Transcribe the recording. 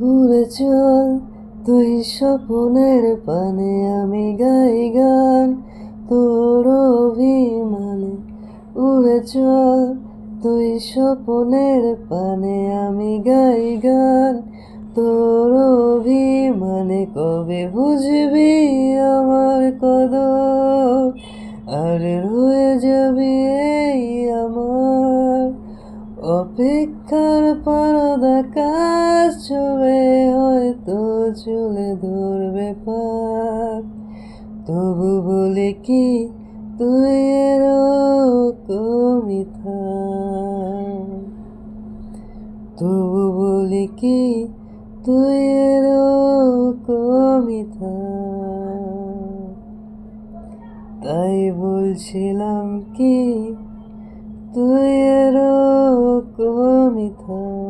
উড়ে চল তুই স্বপ্নের পানে, আমি গাই গান তোর অভিমানে। উড়ে চল তুই স্বপ্নের পানে, আমি গাই গান তোর অভিমানে। কবে বুঝবি আমার কদর, আর রয়ে যাবি এই আমার অপেক্ষার পরদা। কাজ ছবে হয়তো চলে ধরবে পাক, তবু বলি কি তুই এরকমই থাক। তবু বলি কি তুই এরকমই থাক। তাই বলছিলাম কি তুই এরকমই থাক।